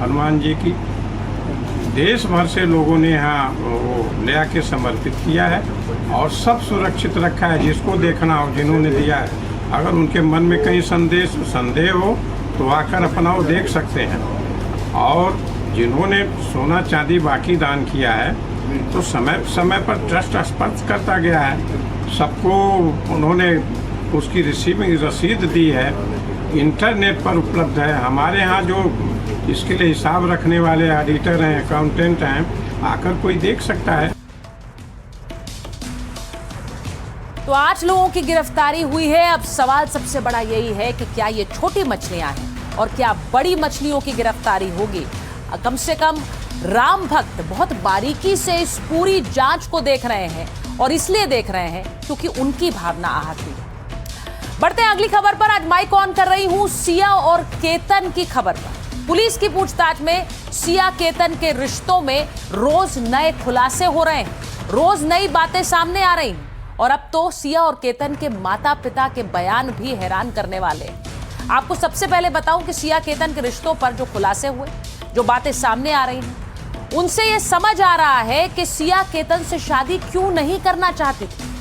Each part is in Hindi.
हनुमान जी की देश भर से लोगों ने यहाँ वो ले आके समर्पित किया है और सब सुरक्षित रखा है। जिसको देखना हो, जिन्होंने दिया है, अगर उनके मन में कहीं संदेह हो तो आकर अपना वो देख सकते हैं। और जिन्होंने सोना चांदी बाकी दान किया है तो समय समय पर ट्रस्ट स्पष्ट करता गया है। सबको उन्होंने उसकी रिसीविंग रसीद दी है, इंटरनेट पर उपलब्ध है। हमारे यहाँ जो इसके लिए हिसाब रखने वाले ऑडिटर हैं, अकाउंटेंट हैं, आकर कोई देख सकता है। तो 8 लोगों की गिरफ्तारी हुई है। अब सवाल सबसे बड़ा यही है कि क्या ये छोटी मछलियां हैं और क्या बड़ी मछलियों की गिरफ्तारी होगी। कम से कम राम भक्त बहुत बारीकी से इस पूरी जांच को देख रहे हैं और इसलिए देख रहे हैं क्योंकि उनकी भावना आहत हुई है। बढ़ते हैं अगली खबर पर। आज माइक ऑन कर रही हूं सिया और केतन की खबर पर। पुलिस की पूछताछ में सिया केतन के रिश्तों में रोज नए खुलासे हो रहे हैं, रोज नई बातें सामने आ रही हैं और अब तो सिया और केतन के माता पिता के बयान भी हैरान करने वाले हैं। आपको सबसे पहले बताऊं कि सिया केतन के रिश्तों पर जो खुलासे हुए, जो बातें सामने आ रही हैं, उनसे यह समझ आ रहा है कि सिया केतन से शादी क्यों नहीं करना चाहती थी।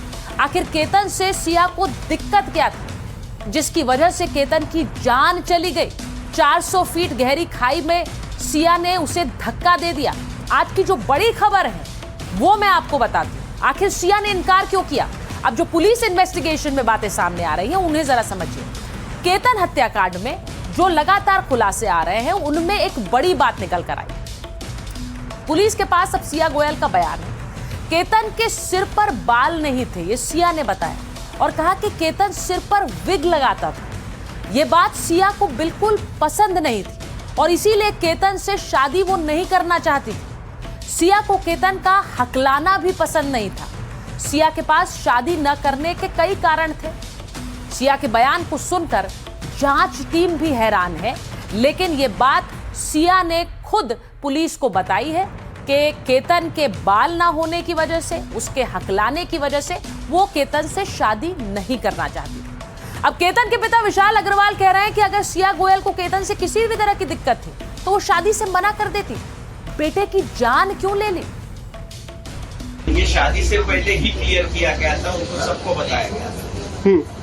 आखिर केतन से सिया को दिक्कत क्या थी जिसकी वजह से केतन की जान चली गई। 400 फीट गहरी खाई में सिया ने उसे धक्का दे दिया। आज की जो बड़ी खबर है वो मैं आपको बताती हूं। आखिर सिया ने इनकार क्यों किया? अब जो पुलिस इन्वेस्टिगेशन में बातें सामने आ रही हैं उन्हें जरा समझिए। केतन हत्याकांड में जो लगातार खुलासे आ रहे हैं उनमें एक बड़ी बात निकल कर आई। पुलिस के पास अब सिया गोयल का बयान है। केतन के सिर पर बाल नहीं थे, ये सिया ने बताया और कहा कि केतन सिर पर विग लगाता था। ये बात सिया को बिल्कुल पसंद नहीं थी और इसीलिए केतन से शादी वो नहीं करना चाहती थी। सिया को केतन का हकलाना भी पसंद नहीं था। सिया के पास शादी न करने के कई कारण थे। सिया के बयान को सुनकर जांच टीम भी हैरान है, लेकिन ये बात सिया ने खुद पुलिस को बताई है कि केतन के बाल ना होने की वजह से, उसके हकलाने की वजह से वो केतन से शादी नहीं करना चाहती थी। अब केतन के पिता विशाल अग्रवाल कह रहे हैं कि अगर सिया गोयल को केतन से किसी भी तरह की दिक्कत थी तो वो शादी से मना कर देती। बेटे की जान क्यों ले ली? ये शादी से पहले ही क्लियर किया गया था, उनको सबको बताया गया था।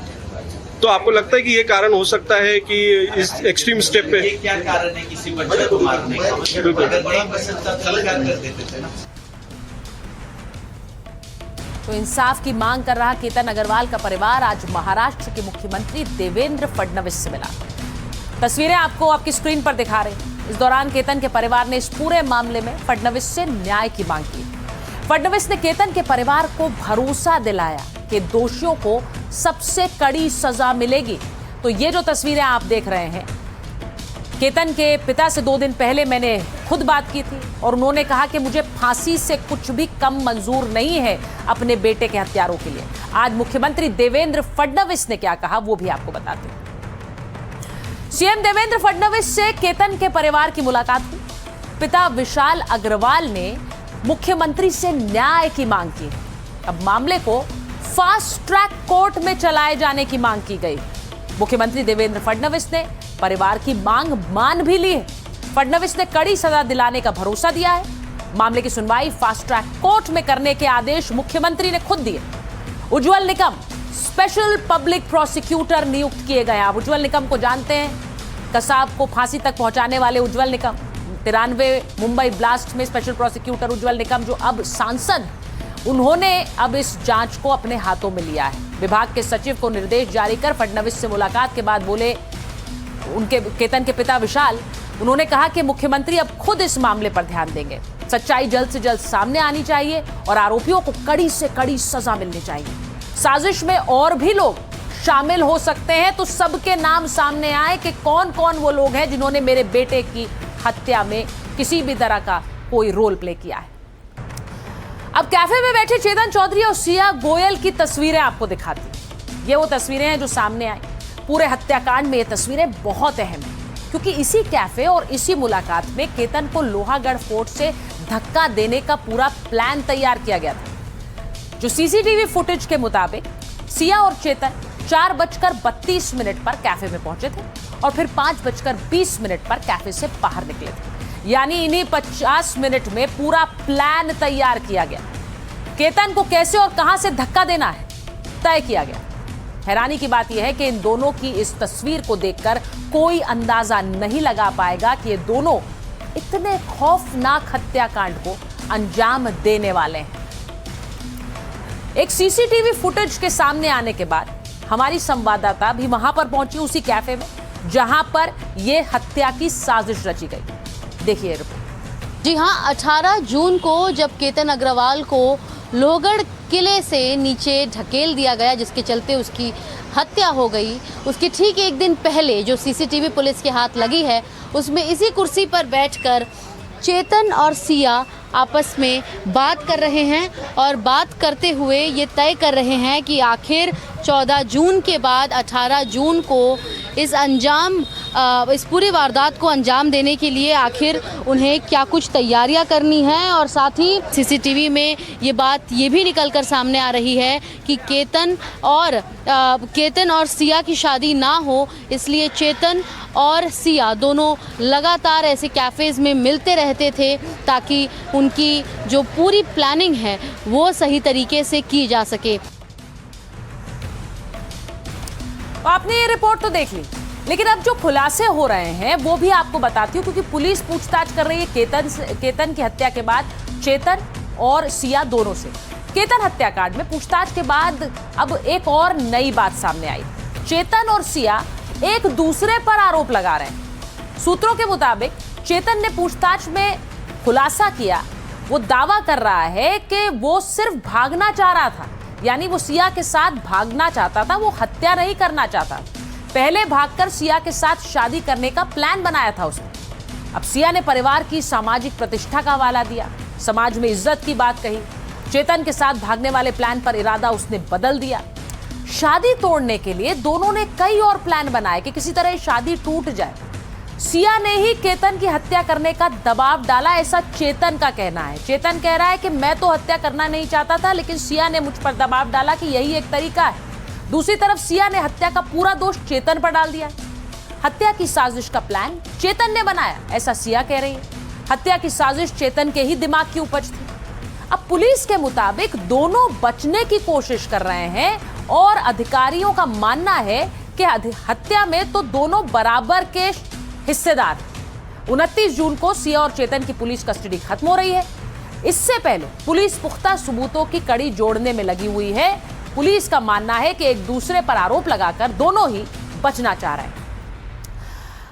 तो आपको लगता है कि ये कारण हो सकता है कि इस एक्सट्रीम स्टेप पे? ये क्या कारण है किसी बच्चे को मारने का? अगर नहीं पसंद था तो कर देते थे ना। तो इंसाफ की मांग कर रहा केतन अग्रवाल का परिवार आज महाराष्ट्र के मुख्यमंत्री देवेंद्र फडणवीस से मिला। तस्वीरें आपको आपकी स्क्रीन पर दिखा रहे हैं। इस दौरान केतन के परिवार ने इस पूरे मामले में फडणवीस से न्याय की मांग की। फडणवीस ने केतन के परिवार को भरोसा दिलाया कि दोषियों को सबसे कड़ी सजा मिलेगी। तो ये जो तस्वीरें आप देख रहे हैं, केतन के पिता से 2 दिन पहले मैंने खुद बात की थी और उन्होंने कहा कि मुझे फांसी से कुछ भी कम मंजूर नहीं है अपने बेटे के हत्यारों के लिए। आज मुख्यमंत्री देवेंद्र फडणवीस ने क्या कहा वो भी आपको बताते हैं। सीएम देवेंद्र फडणवीस से केतन के परिवार की मुलाकात हुई। पिता विशाल अग्रवाल ने मुख्यमंत्री से न्याय की मांग की। अब मामले को फास्ट ट्रैक कोर्ट में चलाए जाने की मांग की गई। मुख्यमंत्री देवेंद्र फडणवीस ने परिवार की मांग मान भी ली है। फडणवीस ने कड़ी सजा दिलाने का भरोसा दिया है। मामले की सुनवाई फास्ट ट्रैक कोर्ट में करने के आदेश मुख्यमंत्री ने खुद दिए। उज्जवल निकम स्पेशल पब्लिक प्रोसिक्यूटर नियुक्त किए गए। आप उज्जवल निकम को जानते हैं, कसाब को फांसी तक पहुंचाने वाले उज्जवल निकम। 93 मुंबई ब्लास्ट में स्पेशल प्रोसिक्यूटर उज्जवल निकम जो अब सांसद, उन्होंने अब इस जांच को अपने हाथों में लिया है। विभाग के सचिव को निर्देश जारी कर फडणवीस से मुलाकात के बाद बोले उनके केतन के पिता विशाल, उन्होंने कहा कि मुख्यमंत्री अब खुद इस मामले पर ध्यान देंगे। सच्चाई जल्द से जल्द सामने आनी चाहिए और आरोपियों को कड़ी से कड़ी सजा मिलनी चाहिए। साजिश में और भी लोग शामिल हो सकते हैं, तो सबके नाम सामने आए कि कौन कौन वो लोग हैं जिन्होंने मेरे बेटे की हत्या में किसी भी तरह का कोई रोल प्ले किया है। अब कैफे में बैठे चेतन चौधरी और सिया गोयल की तस्वीरें आपको दिखाती। ये वो तस्वीरें हैं जो सामने आई। पूरे हत्याकांड में ये तस्वीरें बहुत अहम हैं क्योंकि इसी कैफे और इसी मुलाकात में केतन को लोहागढ़ फोर्ट से धक्का देने का पूरा प्लान तैयार किया गया था। जो सीसीटीवी फुटेज के मुताबिक सिया और चेतन 4:32 पर कैफे में पहुंचे थे और फिर 5:20 पर कैफे से बाहर निकले थे। यानी इन्हीं 50 मिनट में पूरा प्लान तैयार किया गया। केतन को कैसे और कहां से धक्का देना है तय किया गया। हैरानी की बात यह है कि इन दोनों की इस तस्वीर को देखकर कोई अंदाजा नहीं लगा पाएगा कि ये दोनों इतने खौफनाक हत्याकांड को अंजाम देने वाले हैं। एक सीसीटीवी फुटेज के सामने आने के बाद हमारी संवाददाता भी वहां पर पहुंची, उसी कैफे में जहां पर यह हत्या की साजिश रची गई। देखिए रिपोर्ट। जी हां, 18 जून को जब केतन अग्रवाल को लोहगढ़ किले से नीचे ढकेल दिया गया, जिसके चलते उसकी हत्या हो गई, उसके ठीक एक दिन पहले जो सीसीटीवी पुलिस के हाथ लगी है, उसमें इसी कुर्सी पर बैठकर चेतन और सिया आपस में बात कर रहे हैं और बात करते हुए ये तय कर रहे हैं कि आखिर 14 जून के बाद 18 जून को इस पूरी वारदात को अंजाम देने के लिए आखिर उन्हें क्या कुछ तैयारियां करनी हैं। और साथ ही सीसीटीवी में ये बात ये भी निकल कर सामने आ रही है कि केतन और सिया की शादी ना हो, इसलिए चेतन और सिया दोनों लगातार ऐसे कैफ़ेज़ में मिलते रहते थे ताकि उनकी जो पूरी प्लानिंग है वो सही तरीके से की जा सके। आपने ये रिपोर्ट तो देख ली, लेकिन अब जो खुलासे हो रहे हैं वो भी आपको बताती हूँ, क्योंकि पुलिस पूछताछ कर रही है केतन की हत्या के बाद चेतन और सिया दोनों से। केतन हत्याकांड में पूछताछ के बाद अब एक और नई बात सामने आई। चेतन और सिया एक दूसरे पर आरोप लगा रहे हैं। सूत्रों के मुताबिक चेतन ने पूछताछ में खुलासा किया, वो दावा कर रहा है कि वो सिर्फ भागना चाह रहा था, यानी वो सिया के साथ भागना चाहता था, वो हत्या नहीं करना चाहता। पहले भागकर सिया के साथ शादी करने का प्लान बनाया था उसने। अब सिया ने परिवार की सामाजिक प्रतिष्ठा का हवाला दिया, समाज में इज्जत की बात कही। चेतन के साथ भागने वाले प्लान पर इरादा उसने बदल दिया। शादी तोड़ने के लिए दोनों ने कई और प्लान बनाए कि किसी तरह शादी टूट जाए। सिया ने ही केतन की हत्या करने का दबाव डाला, ऐसा चेतन का कहना है। चेतन कह रहा है कि मैं तो हत्या करना नहीं चाहता था, लेकिन सिया ने मुझ पर दबाव डाला कि यही एक तरीका है। दूसरी तरफ सिया ने हत्या का पूरा दोष चेतन पर डाल दिया। हत्या की साजिश का प्लान चेतन ने बनाया, ऐसा सिया कह रही है। हत्या की साजिश चेतन के ही दिमाग की उपज थी। अब पुलिस के मुताबिक दोनों बचने की कोशिश कर रहे हैं और अधिकारियों का मानना है कि हत्या में तो दोनों बराबर के हिस्सेदार। 29 जून को सिया और चेतन की पुलिस कस्टडी खत्म हो रही है। इससे पहले पुलिस पुख्ता सबूतों की कड़ी जोड़ने में लगी हुई है। पुलिस का मानना है कि एक दूसरे पर आरोप लगाकर दोनों ही बचना चाह रहे हैं।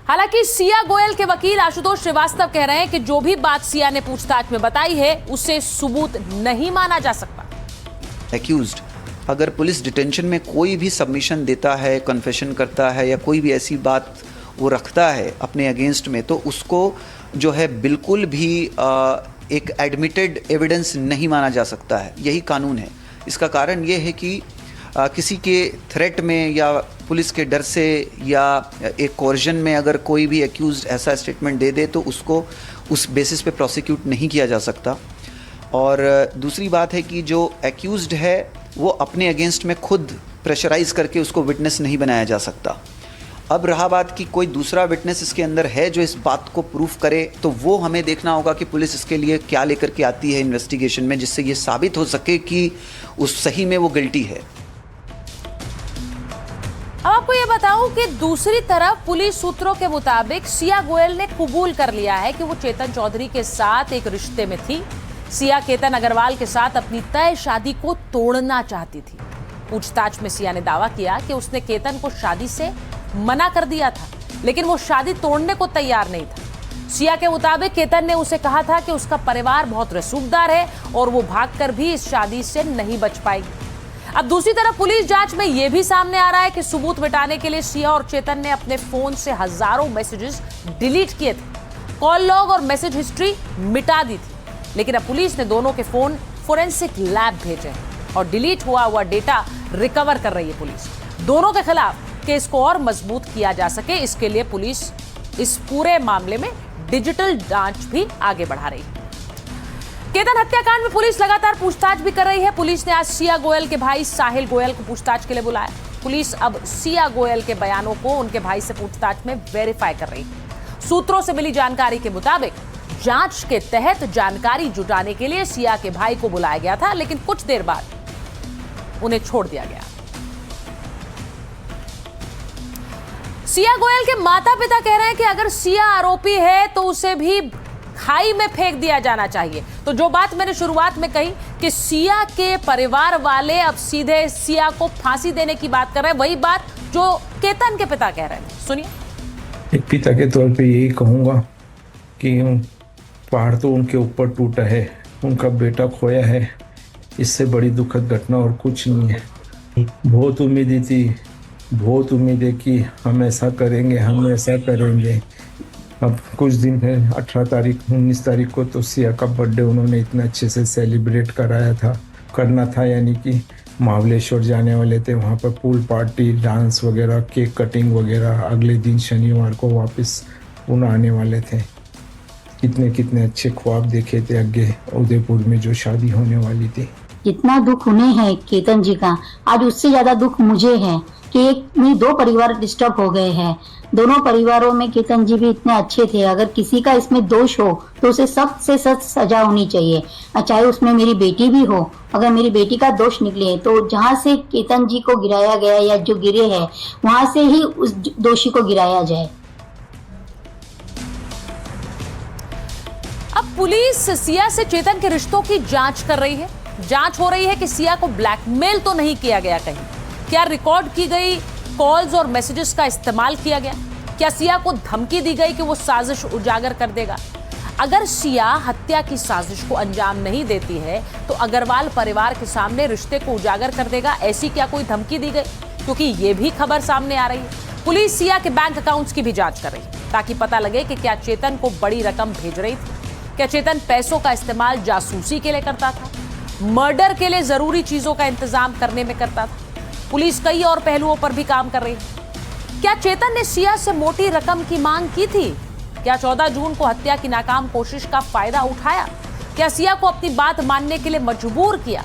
हालांकि सिया गोयल के वकील आशुतोष श्रीवास्तव कह रहे हैं कि जो भी बात सिया ने पूछताछ में बताई है उसे सबूत नहीं माना जा सकता। एक्यूज्ड अगर पुलिस डिटेंशन में कोई भी सबमिशन देता है, कन्फेशन करता है या कोई भी ऐसी बात वो रखता है अपने अगेंस्ट में, तो उसको जो है बिल्कुल भी एक एडमिटेड एविडेंस नहीं माना जा सकता है। यही कानून है। इसका कारण ये है कि किसी के थ्रेट में या पुलिस के डर से या एक कोर्जन में अगर कोई भी एक्यूज्ड ऐसा स्टेटमेंट दे दे तो उसको उस बेसिस पे प्रोसिक्यूट नहीं किया जा सकता। और दूसरी बात है कि जो एक्यूज्ड है वो अपने अगेंस्ट में खुद प्रेशराइज करके उसको विटनेस नहीं बनाया जा सकता। अब रहा बात कि कोई दूसरा विटनेस इसके अंदर है जो इस बात को प्रूफ करे, तो वो हमें देखना होगा कि पुलिस इसके लिए क्या लेकर के आती है इन्वेस्टिगेशन में, जिससे ये साबित हो सके कि उस सही में वो गिल्टी है। अब आपको ये बताऊं कि दूसरी तरफ पुलिस सूत्रों के मुताबिक सिया गोयल ने कबूल कर लिया है कि वो चेतन चौधरी के साथ एक रिश्ते में थी। सिया केतन अग्रवाल के साथ अपनी तय शादी को तोड़ना चाहती थी। पूछताछ में सिया ने दावा किया कि उसने केतन को शादी से मना कर दिया था, लेकिन वो शादी तोड़ने को तैयार नहीं था। सिया के मुताबिक केतन ने उसे कहा था कि उसका परिवार बहुत रसूखदार है और वो भागकर भी इस शादी से नहीं बच पाएगी। अब दूसरी तरफ पुलिस जांच में यह भी सामने आ रहा है कि सबूत मिटाने के लिए सिया और चेतन ने अपने फोन से हजारों मैसेजेस डिलीट किए थे, कॉल लॉग और मैसेज हिस्ट्री मिटा दी थी। लेकिन अब पुलिस ने दोनों के फोन फोरेंसिक लैब भेजे हैं और डिलीट हुआ डेटा रिकवर कर रही है पुलिस। दोनों के खिलाफ केस को और मजबूत किया जा सके, इसके लिए पुलिस इस पूरे मामले में डिजिटल जांच भी आगे बढ़ा रही है। केतन हत्याकांड में पुलिस लगातार पूछताछ भी कर रही है। पुलिस ने आज सिया गोयल के भाई साहिल गोयल को पूछताछ के लिए बुलाया। पुलिस अब सिया गोयल के बयानों को उनके भाई से पूछताछ में वेरीफाई कर रही है। सूत्रों से मिली जानकारी के मुताबिक जांच के तहत जानकारी जुटाने के लिए सिया के भाई को बुलाया गया था, लेकिन कुछ देर बाद उन्हें छोड़ दिया गया। सिया गोयल के माता पिता कह रहे हैं कि अगर सिया आरोपी है तो उसे भी खाई में फेंक दिया जाना चाहिए। तो जो बात मैंने शुरुआत में कही कि सिया के परिवार वाले अब सीधे सिया को फांसी देने की बात कर रहे हैं, वही बात जो केतन के पिता कह रहे हैं। सुनिए। एक पिता के तौर पे यही कहूँगा कि पहाड़ तो उनके ऊपर टूटा है, उनका बेटा खोया है, इससे बड़ी दुखद घटना और कुछ नहीं है। बहुत उम्मीदें थी, बहुत उम्मीदें कि हम ऐसा करेंगे, हम ऐसा करेंगे। अब कुछ दिन है, 18 तारीख 19 तारीख को तो सिया का बर्थडे उन्होंने इतना अच्छे से सेलिब्रेट करना था, यानी कि महाबलेश्वर जाने वाले थे, वहाँ पर पूल पार्टी, डांस वगैरह, केक कटिंग वगैरह। अगले दिन शनिवार को वापस पुणे आने वाले थे। कितने अच्छे ख्वाब देखे थे आगे उदयपुर में जो शादी होने वाली थी। जितना दुख उन्हें है केतन जी का, आज उससे ज्यादा दुख मुझे है कि दो परिवार डिस्टर्ब हो गए हैं। दोनों परिवारों में केतन जी भी इतने अच्छे थे, अगर किसी का इसमें दोष हो तो उसे सख्त से सख्त सजा होनी चाहिए, चाहे उसमें मेरी बेटी भी हो। अगर मेरी बेटी का दोष निकले तो जहाँ से केतन जी को गिराया गया या जो गिरे हैं वहां से ही उस दोषी को गिराया जाए। अब पुलिस सिया से चेतन के रिश्तों की जांच कर रही है। जांच हो रही है कि सिया को ब्लैकमेल तो नहीं किया गया, कहीं क्या रिकॉर्ड की गई कॉल्स और मैसेजेस का इस्तेमाल किया गया, क्या सिया को धमकी दी गई कि वो साजिश उजागर कर देगा। अगर सिया हत्या की साजिश को अंजाम नहीं देती है तो अग्रवाल परिवार के सामने रिश्ते को उजागर कर देगा, ऐसी क्या कोई धमकी दी गई? क्योंकि ये भी खबर सामने आ रही है। पुलिस सिया के बैंक अकाउंट्स की भी जांच कर रही है ताकि पता लगे कि क्या चेतन को बड़ी रकम भेज रही थी, क्या चेतन पैसों का इस्तेमाल जासूसी के लिए करता था, मर्डर के लिए जरूरी चीजों का इंतजाम करने में करता था। पुलिस कई और पहलुओं पर भी काम कर रही है। क्या चेतन ने सिया से मोटी रकम की मांग की थी? क्या 14 जून को हत्या की नाकाम कोशिश का फायदा उठाया? क्या सिया को अपनी बात मानने के लिए मजबूर किया?